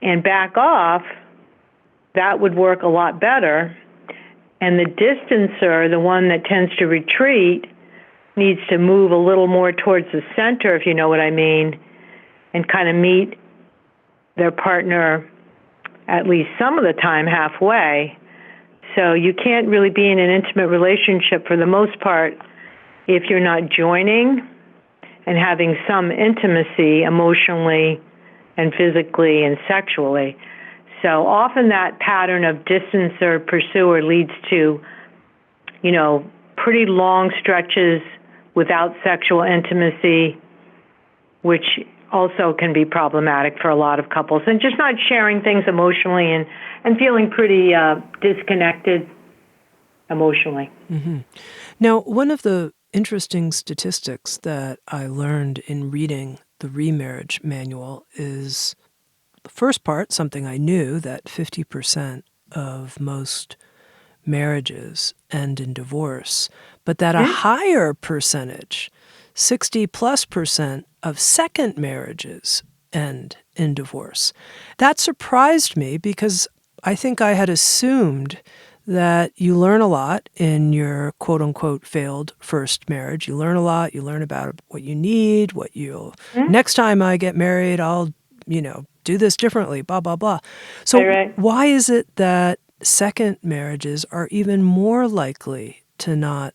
and back off, that would work a lot better. And the distancer, the one that tends to retreat, needs to move a little more towards the center, if you know what I mean, and kind of meet their partner at least some of the time halfway. So you can't really be in an intimate relationship for the most part if you're not joining and having some intimacy emotionally and physically and sexually. So often that pattern of distancer pursuer leads to, pretty long stretches without sexual intimacy, which also can be problematic for a lot of couples, and just not sharing things emotionally and feeling pretty disconnected emotionally. Mm-hmm. Now, one of the interesting statistics that I learned in reading the Remarriage manual is the first part, something I knew, that 50% of most marriages end in divorce, but that a higher percentage, 60+% of second marriages end in divorce. That surprised me because I think I had assumed that you learn a lot in your quote-unquote failed first marriage. You learn a lot. You learn about what you need, what you'll... Next time I get married, I'll, do this differently, blah, blah, blah. So Right. why is it that second marriages are even more likely to not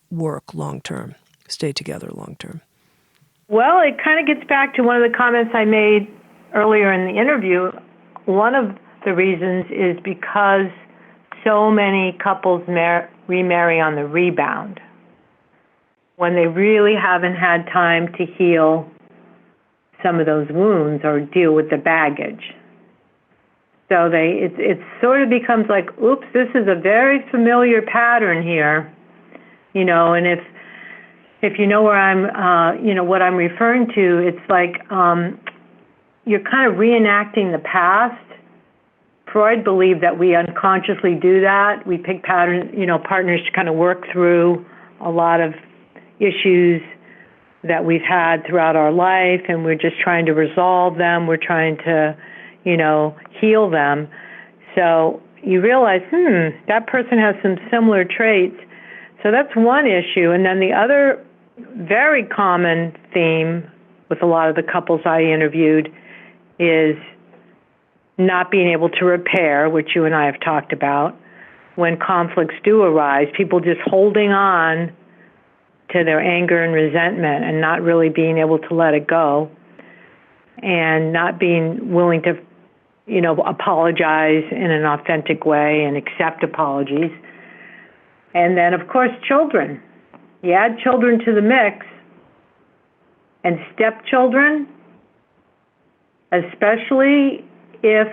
work long-term, stay together long-term? Well, it kind of gets back to one of the comments I made earlier in the interview. One of the reasons is because so many couples remarry on the rebound when they really haven't had time to heal some of those wounds or deal with the baggage. So it sort of becomes like, oops, this is a very familiar pattern here, and if you know where I'm, what I'm referring to, it's like you're kind of reenacting the past. Freud believed that we unconsciously do that. We pick partners to kind of work through a lot of issues that we've had throughout our life, and we're just trying to resolve them. We're trying to, heal them. So you realize, that person has some similar traits. So that's one issue. And then the other very common theme with a lot of the couples I interviewed is not being able to repair, which you and I have talked about, when conflicts do arise, people just holding on to their anger and resentment and not really being able to let it go and not being willing to, apologize in an authentic way and accept apologies. And then, of course, children. You add children to the mix, and stepchildren, especially if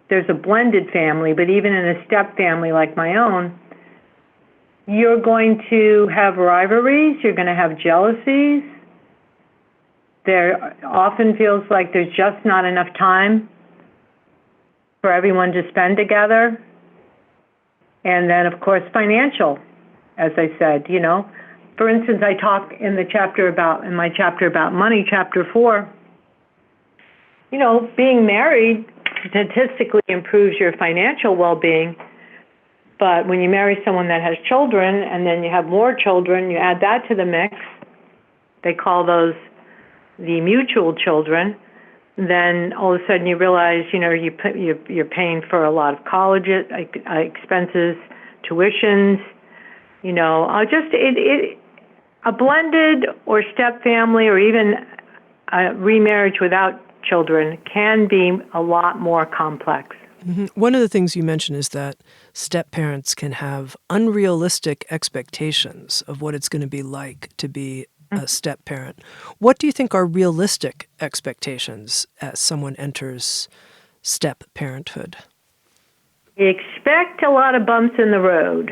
there's a blended family, but even in a step family like my own, you're going to have rivalries, you're going to have jealousies. There often feels like there's just not enough time for everyone to spend together. And then, of course, financial, as I said, For instance, I talk in my chapter about money, chapter 4, being married statistically improves your financial well-being. But when you marry someone that has children and then you have more children, you add that to the mix, they call those the mutual children, then all of a sudden you realize, you're paying for a lot of college expenses, tuitions, a blended or step family or even a remarriage without children can be a lot more complex. Mm-hmm. One of the things you mentioned is that step-parents can have unrealistic expectations of what it's going to be like to be a step-parent. What do you think are realistic expectations as someone enters step-parenthood? Expect a lot of bumps in the road.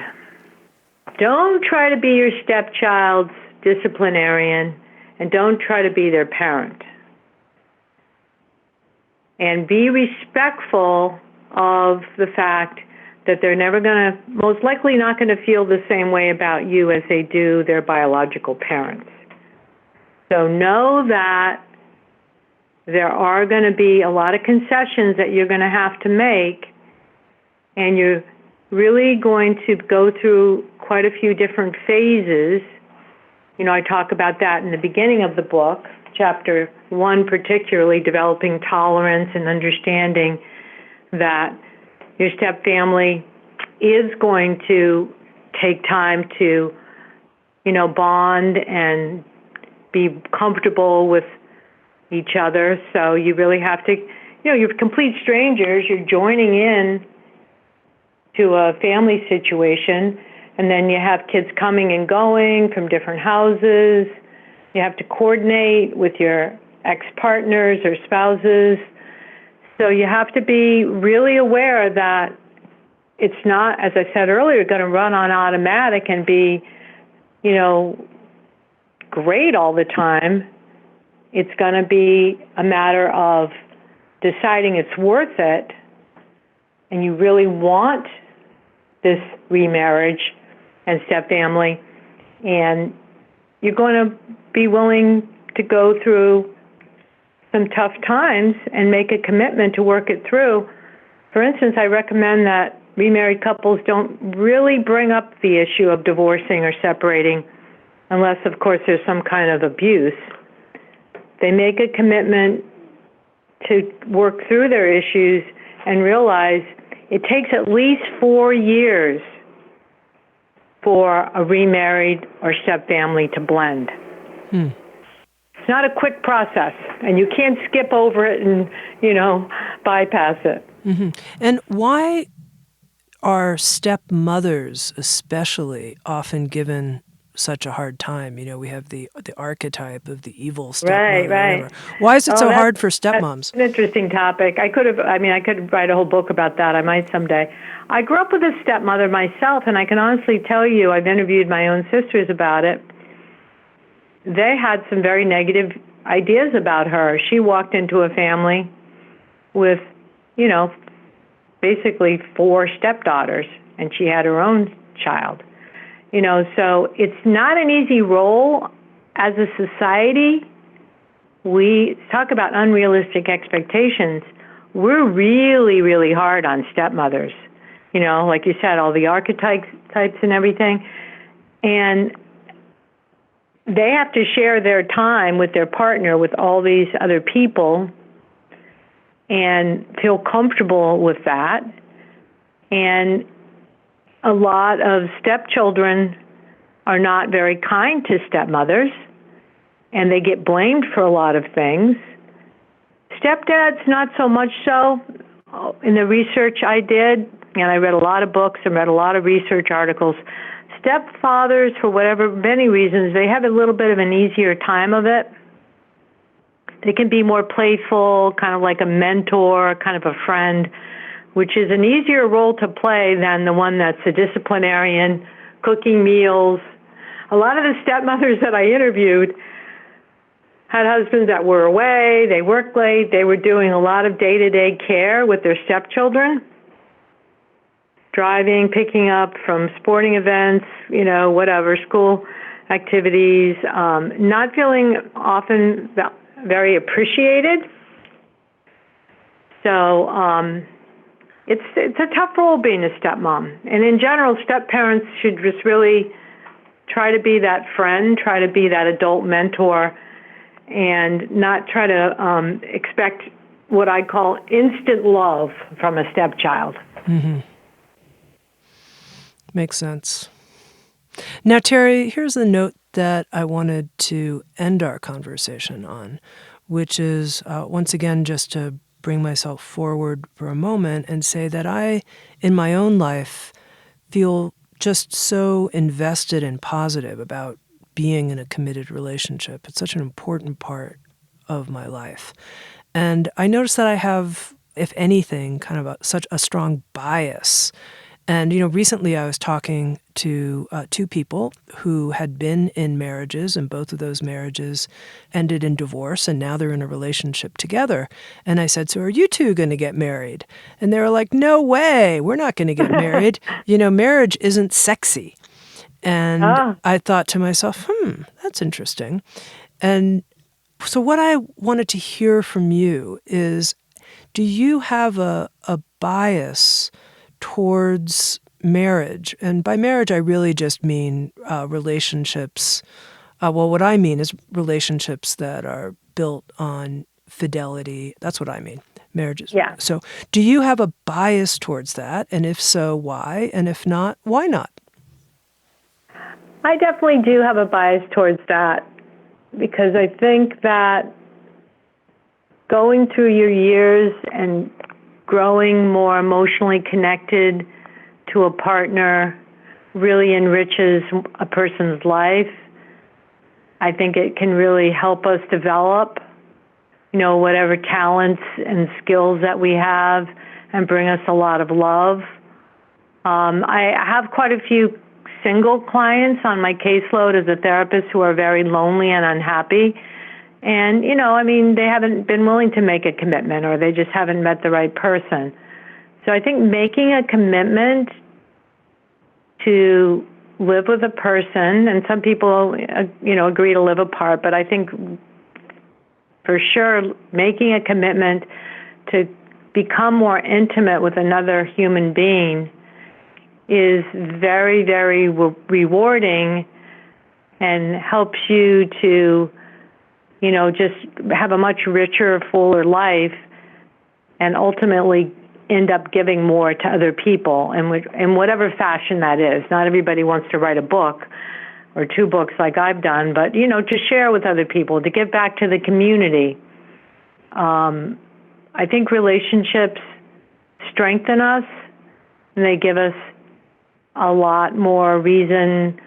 Don't try to be your stepchild's disciplinarian, and don't try to be their parent. And be respectful of the fact that they're most likely not going to feel the same way about you as they do their biological parents. So know that there are going to be a lot of concessions that you're going to have to make, and you're really going to go through quite a few different phases. I talk about that in the beginning of the book, chapter 1 particularly, developing tolerance and understanding that your stepfamily is going to take time to, bond and be comfortable with each other. So you really have to, you're complete strangers. You're joining in to a family situation, and then you have kids coming and going from different houses. You have to coordinate with your ex-partners or spouses. So you have to be really aware that it's not, as I said earlier, going to run on automatic and be, great all the time. It's going to be a matter of deciding it's worth it, and you really want this remarriage and stepfamily, and you're going to be willing to go through some tough times and make a commitment to work it through. For instance, I recommend that remarried couples don't really bring up the issue of divorcing or separating unless, of course, there's some kind of abuse. They make a commitment to work through their issues and realize it takes at least 4 years for a remarried or stepfamily to blend. It's not a quick process, and you can't skip over it and, bypass it. Mm-hmm. And why are stepmothers especially often given such a hard time? We have the archetype of the evil stepmother. Right. Why is it so hard for stepmoms? That's an interesting topic. I could write a whole book about that. I might someday. I grew up with a stepmother myself, and I can honestly tell you, I've interviewed my own sisters about it. They had some very negative ideas about her. She walked into a family with, basically 4 stepdaughters, and she had her own child. So it's not an easy role. As a society, we talk about unrealistic expectations. We're really, really hard on stepmothers. Like you said, all the archetypes and everything. And they have to share their time with their partner, with all these other people, and feel comfortable with that. And a lot of stepchildren are not very kind to stepmothers, and they get blamed for a lot of things. Stepdads, not so much so. In the research I did, and I read a lot of books and read a lot of research articles, stepfathers, for many reasons, they have a little bit of an easier time of it. They can be more playful, kind of like a mentor, kind of a friend, which is an easier role to play than the one that's a disciplinarian, cooking meals. A lot of the stepmothers that I interviewed had husbands that were away, they worked late, they were doing a lot of day-to-day care with their stepchildren, driving, picking up from sporting events, whatever, school activities, not feeling often very appreciated. So it's a tough role being a stepmom. And in general, stepparents should just really try to be that friend, try to be that adult mentor, and not try to expect what I call instant love from a stepchild. Mm-hmm. Makes sense. Now, Terry, here's the note that I wanted to end our conversation on, which is, once again, just to bring myself forward for a moment and say that I, in my own life, feel just so invested and positive about being in a committed relationship. It's such an important part of my life. And I notice that I have, if anything, kind of such a strong bias. And, recently I was talking to 2 people who had been in marriages, and both of those marriages ended in divorce, and now they're in a relationship together. And I said, so are you 2 going to get married? And they were like, no way, we're not going to get married. Marriage isn't sexy. And I thought to myself, that's interesting. And so what I wanted to hear from you is, do you have a bias towards marriage? And by marriage, I really just mean relationships. What I mean is relationships that are built on fidelity. That's what I mean. Marriages. Yeah. So do you have a bias towards that? And if so, why? And if not, why not? I definitely do have a bias towards that, because I think that going through your years and growing more emotionally connected to a partner really enriches a person's life. I think it can really help us develop, whatever talents and skills that we have, and bring us a lot of love. I have quite a few single clients on my caseload as a therapist who are very lonely and unhappy. And, they haven't been willing to make a commitment, or they just haven't met the right person. So I think making a commitment to live with a person, and some people, agree to live apart, but I think for sure making a commitment to become more intimate with another human being is very, very rewarding and helps you to, just have a much richer, fuller life and ultimately end up giving more to other people in whatever fashion that is. Not everybody wants to write a book or 2 books like I've done, but, to share with other people, to give back to the community. I think relationships strengthen us, and they give us a lot more reason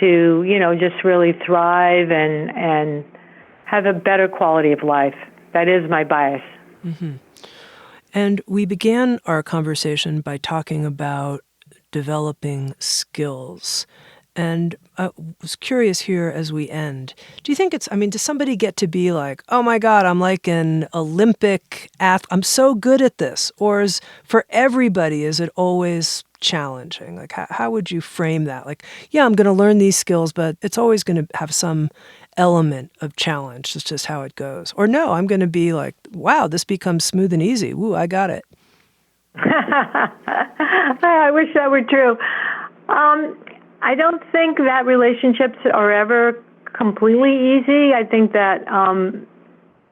to, just really thrive and have a better quality of life. That is my bias. Mm-hmm. And we began our conversation by talking about developing skills. And I was curious here as we end, do you think does somebody get to be like, oh my God, I'm like an Olympic athlete, I'm so good at this? Or for everybody, is it always challenging? Like, how would you frame that? Like, yeah, I'm going to learn these skills, but it's always going to have some element of challenge. It's just how it goes. Or no, I'm going to be like, wow, this becomes smooth and easy. Woo, I got it. I wish that were true. I don't think that relationships are ever completely easy. I think that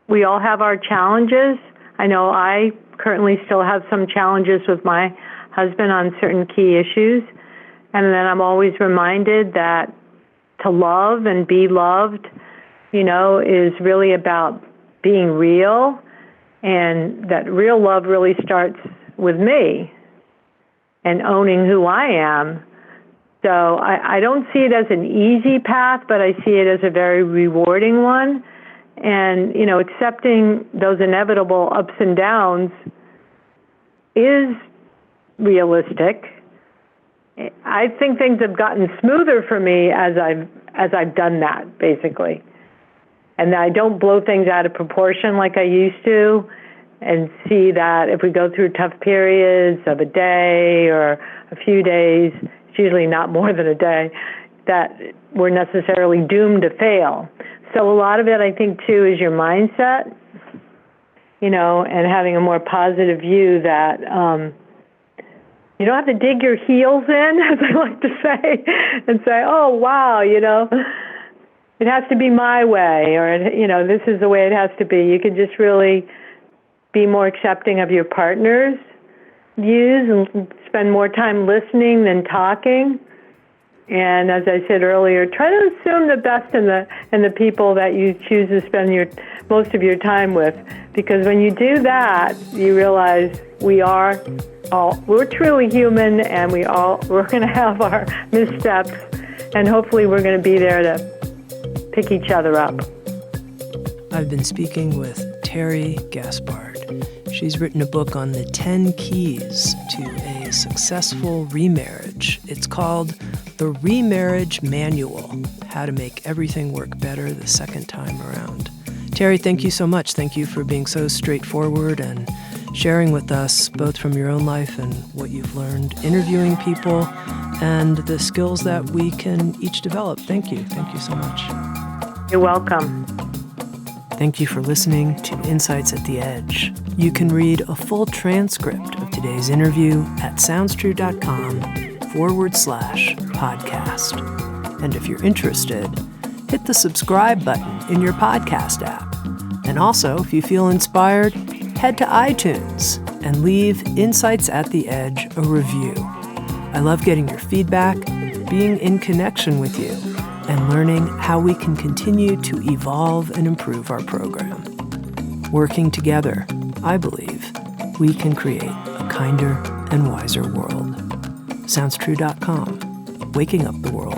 we all have our challenges. I know I currently still have some challenges with my husband on certain key issues. And then I'm always reminded that to love and be loved, is really about being real, and that real love really starts with me and owning who I am. So I don't see it as an easy path, but I see it as a very rewarding one. And, accepting those inevitable ups and downs is realistic. I think things have gotten smoother for me as I've done that, basically. And I don't blow things out of proportion like I used to, and see that if we go through tough periods of a day or a few days, it's usually not more than a day, that we're necessarily doomed to fail. So a lot of it, I think, too, is your mindset, and having a more positive view that you don't have to dig your heels in, as I like to say, and say, oh, wow, it has to be my way, or, this is the way it has to be. You can just really be more accepting of your partner's views and spend more time listening than talking. And as I said earlier, try to assume the best in the people that you choose to spend most of your time with, because when you do that, you realize we're truly human, and we're going to have our missteps, and hopefully we're going to be there to pick each other up. I've been speaking with Tami Gaspard. She's written a book on the 10 keys to a successful remarriage. It's called The Remarriage Manual: How to Make Everything Work Better the Second Time Around. Tami, thank you so much. Thank you for being so straightforward and sharing with us both from your own life and what you've learned interviewing people and the skills that we can each develop. Thank you. Thank you so much. You're welcome. Thank you for listening to Insights at the Edge. You can read a full transcript of today's interview at SoundsTrue.com/podcast. And if you're interested, hit the subscribe button in your podcast app. And also, if you feel inspired, head to iTunes and leave Insights at the Edge a review. I love getting your feedback, being in connection with you, and learning how we can continue to evolve and improve our program. Working together, I believe, we can create a kinder and wiser world. SoundsTrue.com, waking up the world.